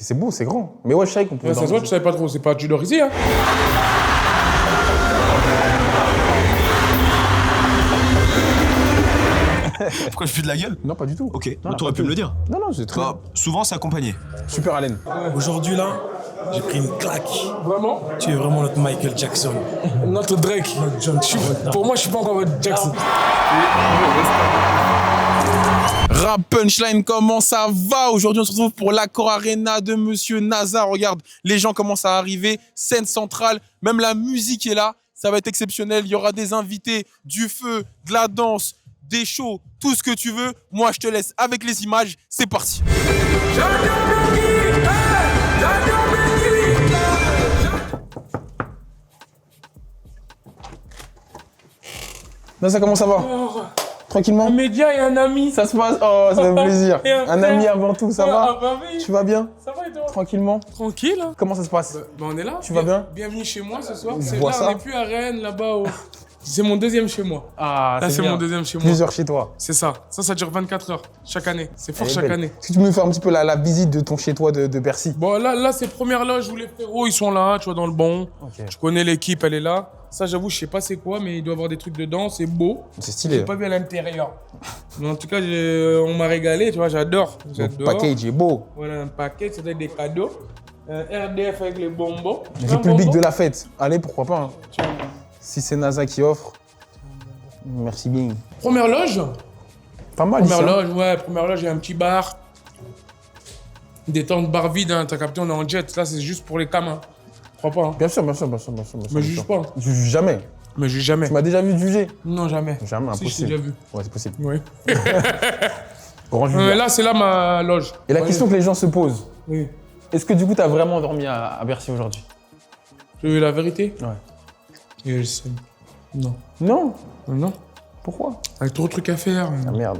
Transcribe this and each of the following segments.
C'est beau, c'est grand. Mais ouais, je savais qu'on pouvait. Ça se voit, tu savais pas trop. C'est pas tu dors ici, hein. Pourquoi je fais de la gueule? Non, pas du tout. Ok, Non, t'aurais pu me le dire. Non, non, c'est très bien. Souvent, c'est accompagné. Super, Allen. Aujourd'hui, là, j'ai pris une claque. Vraiment? Tu es vraiment notre Michael Jackson. Notre Drake. Notre John Travolta. Pour moi, je suis pas encore votre Jackson. Rap Punchline, comment ça va? Aujourd'hui, on se retrouve pour l'Accor Arena de Monsieur Naza. Regarde, les gens commencent à arriver. Scène centrale, même la musique est là. Ça va être exceptionnel. Il y aura des invités, du feu, de la danse, des shows, tout ce que tu veux. Moi, je te laisse avec les images. C'est parti. Ça comment ça va? Tranquillement? Un média et un ami. Ça se passe? Oh, ça fait plaisir. Et Un ami avant tout, ça va? Ah bah oui. Tu vas bien? Ça va et toi? Tranquillement? Tranquille. Hein. Comment ça se passe? Bah, on est là. Tu vas bien? Bienvenue chez moi ce soir. Je C'est vois là, ça. on n'est plus à Rennes, là-bas. C'est mon deuxième chez moi. Ah, Là, c'est bien. mon deuxième chez moi. Plusieurs chez toi. C'est ça. Ça dure 24 heures chaque année. C'est fort Elle est chaque belle. année. Est-ce que tu peux me faire un petit peu la visite de ton chez toi de Bercy? Bon, là c'est première loge où les frérots, ils sont là, tu vois, dans le bon. Ok. Je connais l'équipe, elle est là. Ça, j'avoue, je sais pas c'est quoi, mais il doit y avoir des trucs dedans, c'est beau. C'est stylé. J'ai pas vu à l'intérieur. Mais en tout cas, on m'a régalé, tu vois, j'adore. Le package est beau. Voilà, un paquet, c'était des cadeaux. Un RDF avec les bonbons. Tu veux un République bonbon? de la fête. Allez, pourquoi pas. Hein. Tu veux un- Si c'est NASA qui offre. Merci bien. Première loge. Pas mal ici. Première Hein. loge, ouais, première loge, il y a un petit bar. Des temps de bar vide, hein, t'as capté, on est en jet. Là, c'est juste pour les camins. Crois pas, hein. Bien sûr, bien sûr, bien sûr, bien sûr. bien sûr, Me bien juge sûr. pas. Je juge jamais. Mais j'ai jamais. Tu m'as déjà vu juger? Non, jamais. Jamais, Si, je t'ai impossible. déjà vu. Ouais, c'est possible. Oui. Grand jugeur. Là, c'est là ma loge. Et la Ouais. question que les gens se posent, Oui. est-ce que du coup, t'as vraiment dormi à Bercy aujourd'hui? Tu veux la vérité? Ouais. Et je sais. Non. Non. Non. Pourquoi? Avec trop de trucs à faire. Ah merde.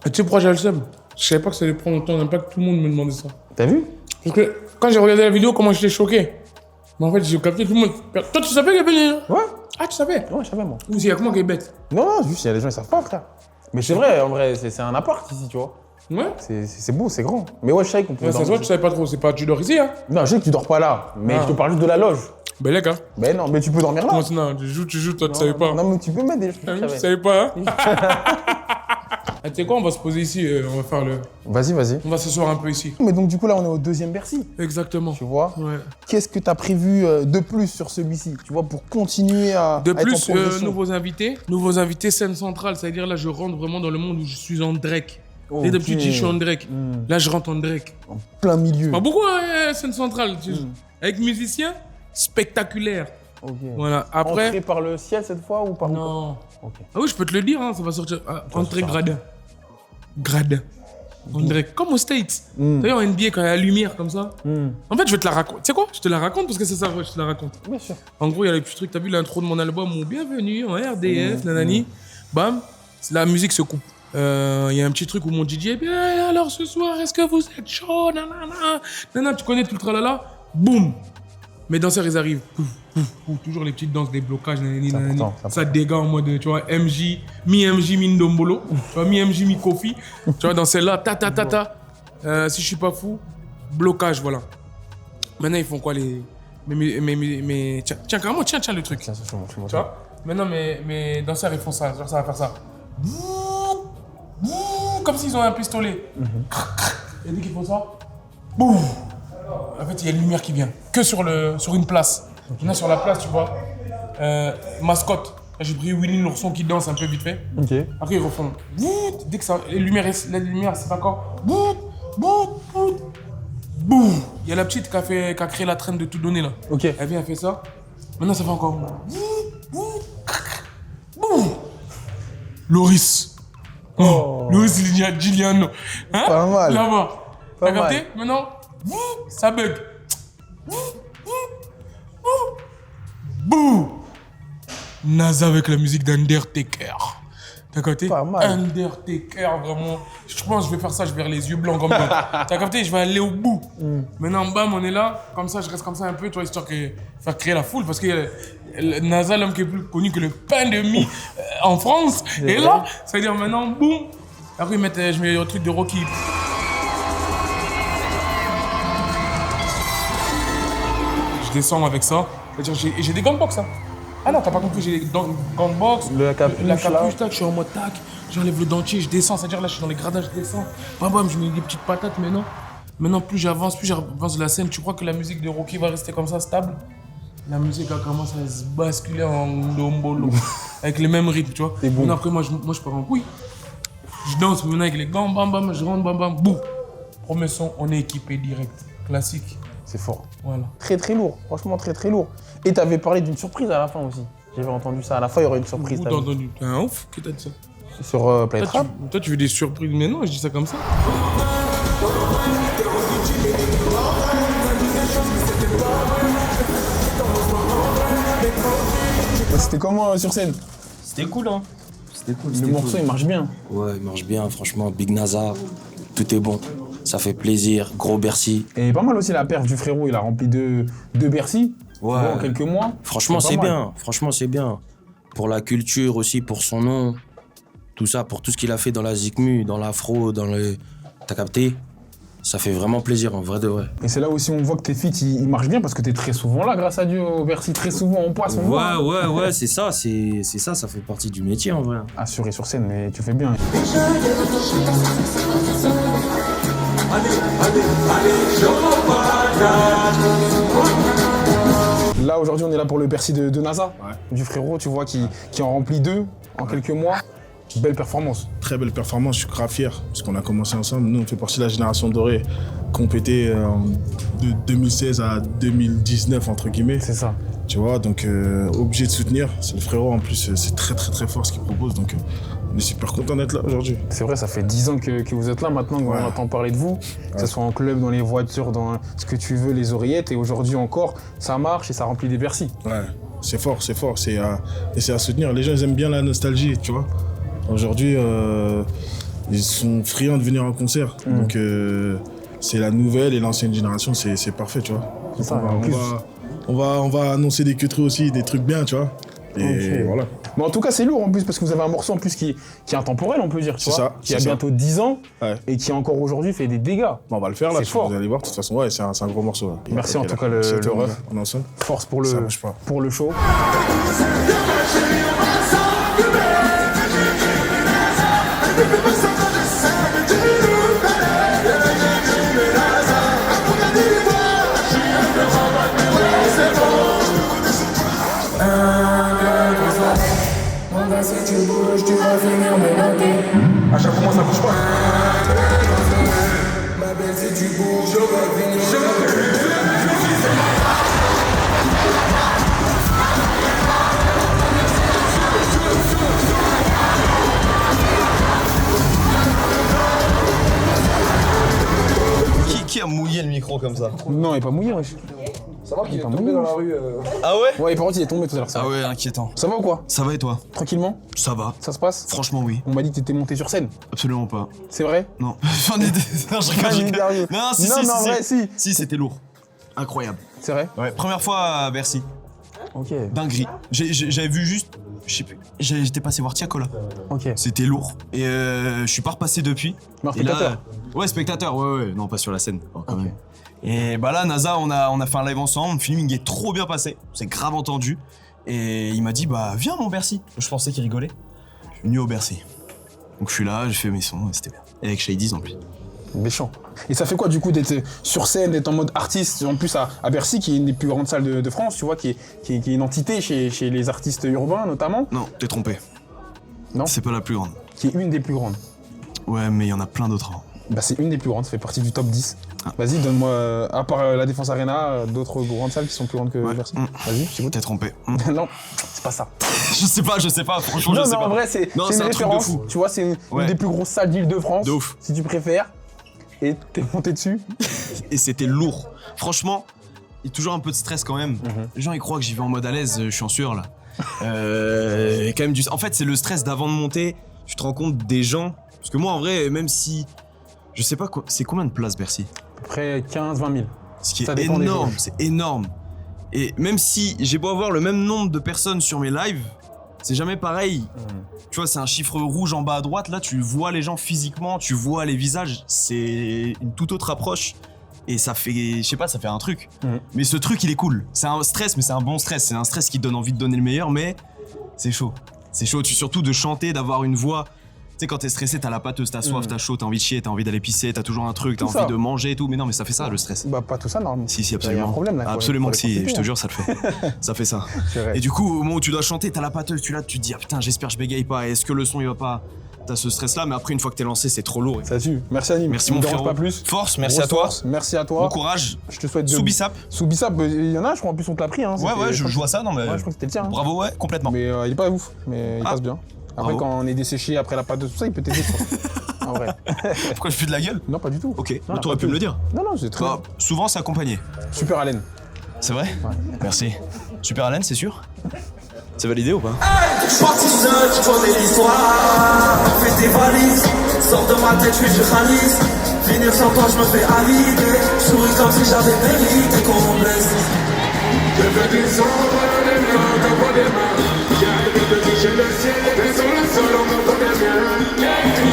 Et tu sais pourquoi j'ai le seum? Je savais pas que ça allait prendre longtemps, même pas que tout le monde me demandait ça. T'as vu? Parce que quand j'ai regardé la vidéo, comment j'étais choqué. Mais en fait, j'ai capté tout le monde. Toi, tu savais qu'il y avait des... Ouais. Ah, tu savais? Ouais, je savais moi. Ou c'est y a que moi qui est bête? Non, non, juste il y a des gens qui savent pas, frère. Mais c'est vrai, en vrai, c'est un appart ici, tu vois. Ouais. C'est beau, c'est grand. Mais ouais, je savais qu'on pouvait Ça se voit, tu savais pas trop. C'est pas tu dors ici, hein? Non, je sais que tu dors pas là, mais Ah. je te parle juste de la loge. Ben les gars. Mais non, mais tu peux dormir là. Comment ça, non, tu joues, toi, tu savais pas. Non, mais tu peux mettre des Ah, choses. tu savais pas, hein? Ah, tu sais quoi, on va se poser ici, on va faire le... Vas-y, vas-y. On va s'asseoir un peu ici. Mais donc, du coup, là, on est au deuxième Bercy, Exactement. tu vois. Ouais. Qu'est-ce que tu as prévu de plus sur celui-ci, tu vois, pour continuer à. De à être en plus, progression. nouveaux invités, scène centrale, c'est-à-dire là, je rentre vraiment dans le monde où je suis en Drake. Ok. Dès depuis que je suis en Drake. Hmm. Là, je rentre en Drake. En plein milieu. Pas beaucoup, scène centrale. Avec musiciens, spectaculaire. Ok. Voilà. Après. Entré par le ciel cette fois ou par où? Non. Ok. Ah oui, je peux te le dire, hein, ça va sortir. Entrée gradin. Gradin. En Drake. Comme aux States. D'ailleurs, en NBA, quand il y a la lumière comme ça. En fait, je vais te la raconter. Tu sais quoi? Je te la raconte parce que c'est ça, ouais, je te la raconte. Bien sûr. En gros, il y a les petits trucs. T'as vu l'intro de mon album, mon bienvenue en RDF, nanani. Bam, la musique se coupe. Il y a un petit truc où mon DJ, bien alors ce soir, est-ce que vous êtes chaud? Nanana. Nanana, tu connais tout le tralala? Boum. Mes danseurs, ils arrivent. Pouf, pouf, pouf. Toujours les petites danses, des blocages, nanani, C'est nanani. important, c'est Ça dégage en mode, tu vois, mi-MJ, mi-Ndombolo. Tu vois, mi-MJ, mi-Kofi. Tu vois, dans celle-là, ta, ta, ta, ta. Si je suis pas fou, blocage, voilà. Maintenant, ils font quoi les. Tiens, carrément, tiens le truc. Tiens, c'est bon, c'est bon. Tu vois? Maintenant, mes danseurs, ils font ça. Genre, ça va faire ça. Comme s'ils ont un pistolet. Et dès qu'ils font ça, boum. En fait, il y a une lumière qui vient. Que sur une place. Maintenant, sur la place, tu vois, mascotte. J'ai pris Winnie l'ourson qui danse un peu vite fait. Ok. Après, ils refont. Dès que ça, la lumière, c'est encore. Boum. Il y a la petite qui a créé la traîne de tout donner là. Ok. Elle vient, elle fait ça. Maintenant, ça fait encore. Boum. Loris. Oh. Loris Giuliano. Hein? Pas mal. Là-bas. Pas T'as capté? mal. Maintenant, ça bug. Boum. NASA avec la musique d'Undertaker. T'as capté? Pas mal. Undertaker, vraiment. Je pense que je vais faire ça, je vais faire les yeux blancs comme ça. T'as capté? Je vais aller au bout. Maintenant, bam, on est là. Comme ça, je reste comme ça un peu, tu vois, histoire de faire créer la foule. Parce que NASA, l'homme qui est plus connu que le pain de mie en France. Et là, ça veut dire maintenant, boum. Après, je mets le truc de Rocky. descends avec ça. C'est-à-dire, j'ai des gants de boxe, hein. Ah non, t'as pas compris, j'ai des gants de boxe. La capuche, là, je suis en mode tac. J'enlève le dentier, je descends. C'est-à-dire, là, je suis dans les gradins, je descends. Bam, bam, je mets des petites patates, mais non. Maintenant, plus j'avance de la scène, tu crois que la musique de Rocky va rester comme ça, stable? La musique a commencé à se basculer en dombolo, avec les mêmes rythmes, tu vois. Maintenant, après, moi, je pars en couille. Je danse maintenant avec les gants, bam, bam, je rentre, bam, bam, boum. Premier son, on est équipé direct. Classique. C'est fort. Voilà. Très très lourd, franchement très très lourd. Et t'avais parlé d'une surprise à la fin aussi. J'avais entendu ça, à la fin il y aurait une surprise. T'as entendu? T'es un ouf qui t'a dit ça? Sur Play Trap. Toi, tu veux des surprises, mais non, je dis ça comme ça. C'était comment sur scène? C'était cool, hein. C'était cool. Le morceau il marche bien. Ouais, il marche bien, franchement. Big Nazar, tout est bon. Ça fait plaisir, gros Bercy. Et pas mal aussi la perf du frérot, il a rempli deux Bercy Ouais. en quelques mois. Franchement, pas c'est mal. bien. Franchement, c'est bien. Pour la culture aussi, pour son nom. Tout ça, pour tout ce qu'il a fait dans la Zikmu, dans l'afro, dans le... T'as capté? Ça fait vraiment plaisir, en vrai de vrai. Et c'est là aussi on voit que tes feats ils marchent bien parce que t'es très souvent là grâce à Dieu au Bercy, très souvent on passe, on voit. Ouais, c'est ça, ça fait partie du métier, en vrai. Assuré sur scène, mais tu fais bien. Là aujourd'hui on est là pour le Bercy de NASA, du frérot, tu vois, qui en remplit 2 en quelques mois. Belle performance. Très belle performance, je suis grave fier, parce qu'on a commencé ensemble. Nous, on fait partie de la génération dorée, compétée de 2016 à 2019, entre guillemets. C'est ça. Tu vois, donc obligé de soutenir. C'est le frérot, en plus, c'est très très très fort ce qu'il propose, donc on est super content d'être là aujourd'hui. C'est vrai, ça fait 10 ans que vous êtes là maintenant, qu'on entend parler de vous, que ce soit en club, dans les voitures, dans ce que tu veux, les oreillettes, et aujourd'hui encore, ça marche et ça remplit des Bercy. Ouais, c'est fort, et c'est à soutenir. Les gens, ils aiment bien la nostalgie, tu vois. Aujourd'hui, ils sont friands de venir en concert. Donc, c'est la nouvelle et l'ancienne génération, c'est parfait, tu vois. C'est ça, on va annoncer des queuteries aussi, des trucs bien, tu vois. Et voilà. Mais en tout cas, c'est lourd en plus, parce que vous avez un morceau en plus qui est intemporel, on peut dire, tu C'est vois, ça, qui a c'est ça. bientôt 10 ans Ouais. et qui encore aujourd'hui fait des dégâts. Bon, on va le faire là, C'est fort. vous allez voir, de toute façon, ouais, c'est un gros morceau. Là. Merci en tout cas C'est le ref. On est ensemble. Force pour Ça bouge pas. le show. Si tu bouges, tu vas finir mélangé. À chaque fois, ça bouge pas. Ma belle, si tu bouges, je vais finir. Qui a mouillé le micro comme ça? Non, il est pas mouillé, wesh. Ça va qu'il est tombé dans la rue. Ah ouais? Ouais, par contre, il est tombé tout à l'heure. Ça. Ah ouais, inquiétant. Ça va ou quoi? Ça va et toi? Tranquillement? Ça va. Ça se passe? Franchement, oui. On m'a dit que t'étais monté sur scène. Absolument pas. C'est vrai? Non. J'en ai des... Non, je rigole, Pas une interview. Non, Non, mais en vrai, si. Si, c'était lourd. Incroyable. C'est vrai? Ouais, première fois à Bercy. Ok. Dinguerie. J'avais vu juste... Je sais plus. J'étais passé voir Tiakola. Ok. C'était lourd. Et je suis pas repassé depuis. Mais un Et là, spectateur? ouais, spectateur, ouais. Non, pas sur la scène. Quand même. Et bah là, NASA, on a fait un live ensemble. Le filming est trop bien passé. C'est grave entendu. Et il m'a dit, bah viens mon Bercy. Je pensais qu'il rigolait. Je suis venu au Bercy. Donc je suis là, j'ai fait mes sons, et c'était bien. Et avec Shady en plus. Méchant. Et ça fait quoi du coup d'être sur scène, d'être en mode artiste, en plus à Bercy, qui est une des plus grandes salles de France, tu vois, qui est une entité chez les artistes urbains notamment? Non, t'es trompé. Non? C'est pas la plus grande. Qui est une des plus grandes. Ouais, mais il y en a plein d'autres. Bah c'est une des plus grandes, ça fait partie du top 10. Ah. Vas-y, donne-moi, à part la Défense Arena, d'autres grandes salles qui sont plus grandes que Bercy. Vas-y, je t'écoute. T'es trompé. Non, c'est pas ça. Je sais pas, franchement, Non, je sais mais pas. en vrai, c'est Non, une c'est un truc de référence. fou. Tu vois, c'est une Ouais. des plus grosses salles d'Île-de-France. De ouf. Si tu préfères. Et t'es monté dessus. Et c'était lourd. Franchement, il y a toujours un peu de stress quand même. Les gens ils croient que j'y vais en mode à l'aise, je suis en sueur là. Et quand même en fait, c'est le stress d'avant de monter. Tu te rends compte des gens. Parce que moi en vrai, même si. Je sais pas quoi. C'est combien de places Bercy? À peu près 15-20 000. Ce qui Ça est dépend des énorme, jours. c'est énorme. Et même si j'ai beau avoir le même nombre de personnes sur mes lives, c'est jamais pareil. Tu vois, c'est un chiffre rouge en bas à droite. Là, tu vois les gens physiquement, tu vois les visages. C'est une toute autre approche. Et ça fait, je sais pas, ça fait un truc. Mais ce truc, il est cool. C'est un stress, mais c'est un bon stress. C'est un stress qui te donne envie de donner le meilleur, mais c'est chaud. C'est chaud, surtout de chanter, d'avoir une voix. Tu sais, quand t'es stressé, t'as la pâteuse, t'as soif, t'as chaud, t'as envie de chier, t'as envie d'aller pisser, t'as toujours un truc, t'as envie de manger et tout. Mais non, mais ça fait ça, le stress. Bah, pas tout ça, normalement. Si, Il y a absolument. un problème, là. Absolument que si, je te hein. jure, ça le fait. Ça fait ça. C'est vrai. Et du coup, au moment où tu dois chanter, t'as la pâteuse, tu te dis, ah putain, j'espère que je bégaye pas. Est-ce que le son, il va pas. T'as ce stress-là, mais après, une fois que t'es lancé, c'est trop lourd. Ça tue. Merci, Anime. Merci, mon frérot. Pas plus. Force, merci Grosse à toi. Force. Merci à toi. Bon courage. Je te souhaite de. Soubissap. Soubissap, il y en a, je crois, en plus, on te l'a pris. Hein. Ouais, je vois ça, non, mais. Ouais, je crois que c'était le tien. Hein. Bravo, ouais, complètement. Mais il est pas ouf, mais il passe bien. Après, quand on est desséché après la pâte de tout ça, il peut t'aider, je pense. En vrai. Pourquoi je fais de la gueule? Non, pas du tout. Ok, Non, t'aurais pu me le dire. Non, c'est très bien. Souvent, c'est accompagné. Super Allen. C'est vrai? Merci. Super Allen, c'est sûr? C'est validé ou pas? Je suis parti seul, je connais l'histoire. Fais tes valises, sors de ma tête, je fais du khalis. Finir sans toi, je me fais avider. Je souris comme si j'avais mérité qu'on me blesse. Je veux descendre les mains, devant les mains. J'arrive de toucher le ciel, et sur le sol, on m'entend bien.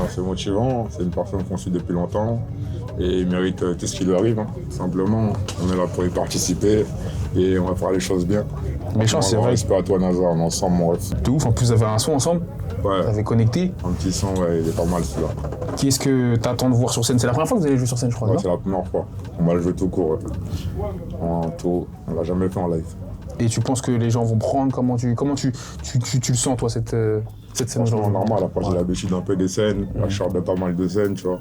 C'est motivant, c'est une personne qu'on suit depuis longtemps et il mérite tout ce qui lui arrive. Hein. Simplement, on est là pour y participer et on va faire les choses bien. Méchant, c'est vrai. Respect à toi, Nazar, on est ensemble, mon ref. De ouf, en plus, vous avez un son ensemble. Ouais. Vous avez connecté. Un petit son, ouais, il est pas mal celui-là. Qui est-ce que t'attends de voir sur scène? C'est la première fois que vous allez jouer sur scène, je crois. Ouais, non c'est la première fois. On va le jouer tout court. Ouais. En tout, on l'a jamais fait en live. Et tu penses que les gens vont prendre? Comment tu le sens, toi, cette scène? Franchement, normal. Après, j'ai l'habitude un peu des scènes. Là, je sors de pas mal de scènes, tu vois.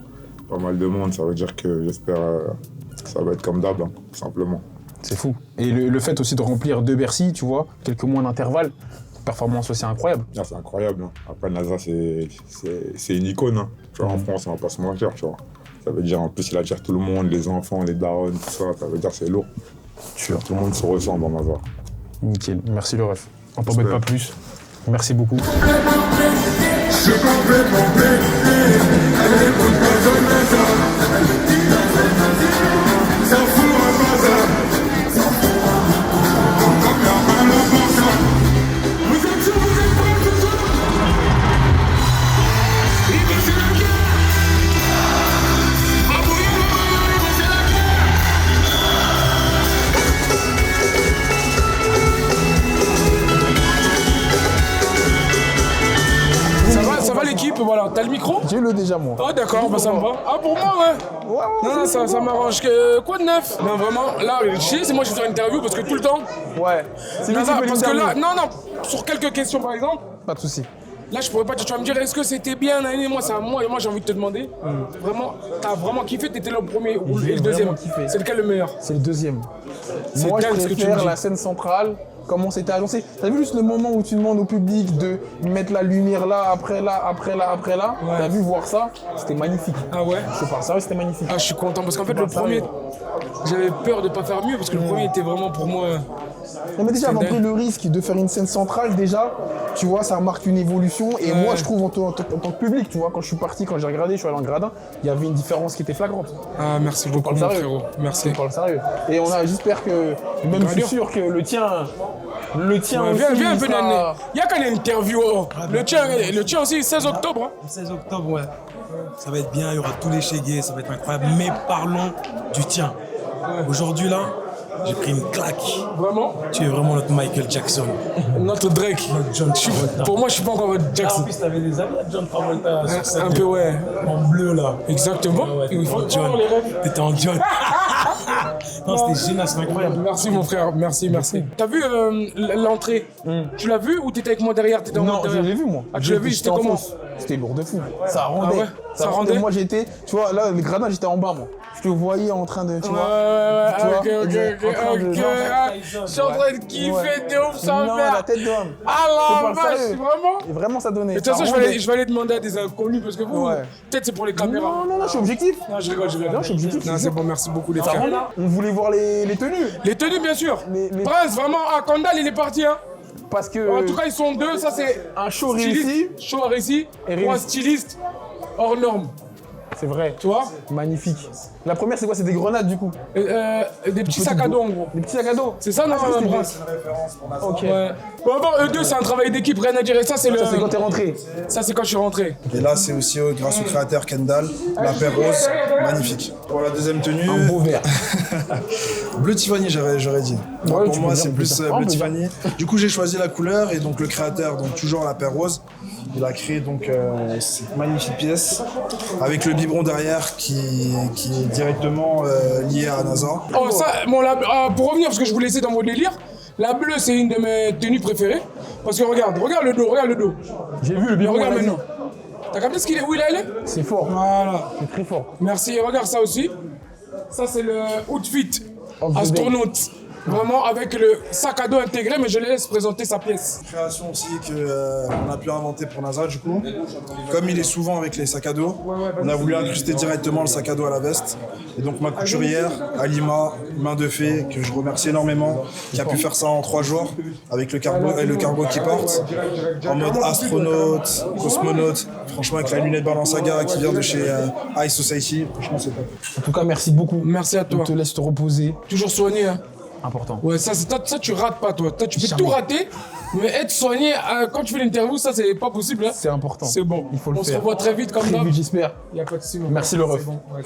Pas mal de monde. Ça veut dire que j'espère que ça va être comme d'hab, hein, tout simplement. C'est fou. Et le fait aussi de remplir 2 Bercy, tu vois, quelques mois d'intervalle, performance aussi incroyable. Ah, c'est incroyable. Hein. Après, Nazar, c'est une icône. Hein. Tu vois, en France, on va pas se mentir, tu vois. Ça veut dire, en plus, il attire tout le monde, les enfants, les darons, tout ça. Ça veut dire que c'est lourd. Tout le monde se ressemble dans Nazar. Nickel. Merci le ref. On t'embête pas plus. Merci beaucoup. Je suis complètement pété. Elle écoute pas de Nazar. Ça fout un bazar. Comme la balle au bon sang. Vous êtes sûr, vous êtes prêts ce soir? Il va c'est la guerre. Bravo, il va c'est la guerre. Ça va l'équipe, voilà, t'as le micro? J'ai le déjà moi. Ah d'accord, bah ça me va. Ah pour moi ouais. Non, ça m'arrange. Quoi de neuf? Non vraiment, là, je sais, c'est moi qui vais faire une interview parce que tout le temps. Ouais. C'est lui qui fait parce que là, l'interview. non, sur quelques questions par exemple. Pas de soucis. Là, je pourrais pas, tu vas me dire, est-ce que c'était bien, moi j'ai envie de te demander. Vraiment, t'as vraiment kiffé, t'étais le premier ou le deuxième? C'est lequel le meilleur? C'est le deuxième. C'est Moi, je dingue ce que tu me préfère dis. la scène centrale, comment c'était agencé. T'as vu juste le moment où tu demandes au public de mettre la lumière là, après là, après là, après là. Ouais. T'as vu voir ça? C'était magnifique. Ah ouais? Je te parle sérieux, c'était magnifique. Ah, je suis content parce qu'en fait, le premier, j'avais peur de pas faire mieux parce que le premier était vraiment pour moi. Non, mais déjà, C'est avoir pris dingue. le risque de faire une scène centrale, déjà, tu vois, ça marque une évolution. Et moi, je trouve, en tant que public, tu vois, quand je suis parti, quand j'ai regardé, je suis allé en gradin, il y avait une différence qui était flagrante. Ah, merci beaucoup, parle mon sérieux. frérot. Merci. Je parle sérieux. Et j'espère que, même je suis sûr que le tien Ouais, aussi, viens un peu sera- d'année. Il y a qu'un interview. Le tien aussi, 16 octobre. Hein. Le 16 octobre, ouais. Ça va être bien, il y aura tous les chégués, ça va être incroyable. Mais parlons du tien. Aujourd'hui, là, j'ai pris une claque. Vraiment? Tu es vraiment notre Michael Jackson. Notre Drake. Notre John Travolta. Pour moi, je suis pas encore votre Ah, en Jackson. plus, t'avais des amis à John Travolta sur scène. Un peu, ouais. En bleu, là. Exactement. Ouais, Il faut en John. voir les rêves. T'étais en John. Non, c'était génial, c'est incroyable. Merci mon frère, merci. T'as vu l'entrée? Tu l'as vu ou t'étais avec moi derrière? T'étais en Non, mode je derrière? l'ai vu moi. Ah, tu l'as vu, c'était comment? C'était lourd de fou. Ça rendait. Ah ouais, ça rendait. Moi j'étais, tu vois, là, le gradin, j'étais en bas moi. Je te voyais en train de, tu vois. Ok. Je Je suis en train de kiffer de ouf sans Non, faire. la tête d'homme. Ah la vache, vraiment? Et vraiment ça donnait. De toute façon, je vais aller demander à des inconnus parce que vous, Ouais. peut-être c'est pour les caméras. Non, je suis objectif. Non, je rigole. Non, je suis objectif. Non, c'est bon, merci beaucoup les Ça frères. rendait. On voulait voir les tenues. Les tenues, bien sûr. Les- Prince, vraiment, Kandal, il est parti. Hein. Parce que En tout cas, ils sont deux. Ça, c'est un show styliste. réussi. Show réussi. Et Trois réussi. stylistes hors normes. C'est vrai. Tu vois? Magnifique. La première, c'est quoi? C'est des grenades du coup. Des petits sacs à dos, en gros. Des petits sacs à dos. C'est ça, non, Prince? Ok. Ouais. Bon, avant, eux deux, c'est un travail d'équipe, rien à dire. Et ça, c'est le. Ça, c'est quand t'es rentré. Ça, c'est quand je suis rentré. Et là, c'est aussi grâce au créateur Kendall, la paire rose, magnifique. Pour la deuxième tenue, Un beau vert. bleu Tiffany, j'aurais dit. Ouais, pour tu moi, peux c'est dire plus plus tard. bleu On peut Tiffany. Du coup, j'ai choisi la couleur et donc le créateur, donc toujours la paire rose, il a créé donc cette magnifique pièce avec le biberon derrière qui est directement lié à NASA. Oh, ça, bon, pour revenir, parce que je vous laissais dans vos délires, la bleue, c'est une de mes tenues préférées. Parce que regarde le dos. J'ai vu le biberon. Regarde elle a dit. maintenant. T'as capté où il est? C'est fort. Voilà. C'est très fort. Merci, et regarde ça aussi. Ça, c'est le outfit Of the astronaute. Vraiment avec le sac à dos intégré, mais je les laisse présenter sa pièce. Création aussi qu'on a pu inventer pour NASA du coup. Comme il est souvent avec les sacs à dos, on a voulu incruster directement le sac à dos à la veste. Et donc ma couturière, Alima, main de fée, que je remercie énormément, qui a pu faire ça en 3 jours avec le cargo qui porte, en mode astronaute, cosmonaute. Franchement avec la lunette Balenciaga qui vient de chez High Society, franchement c'est top. En tout cas, merci beaucoup. Merci à toi. Je te laisse te reposer. Toujours soigné, hein. Important. Ouais, ça, tu rates pas, toi. Tu peux tout rater, mais être soigné quand tu fais l'interview, ça, c'est pas possible. Hein. C'est important. C'est bon. Il faut le On faire. se revoit très vite, comme Très d'hab. vite, j'espère. Y a pas de souci. Merci le ref. Bon. Ouais,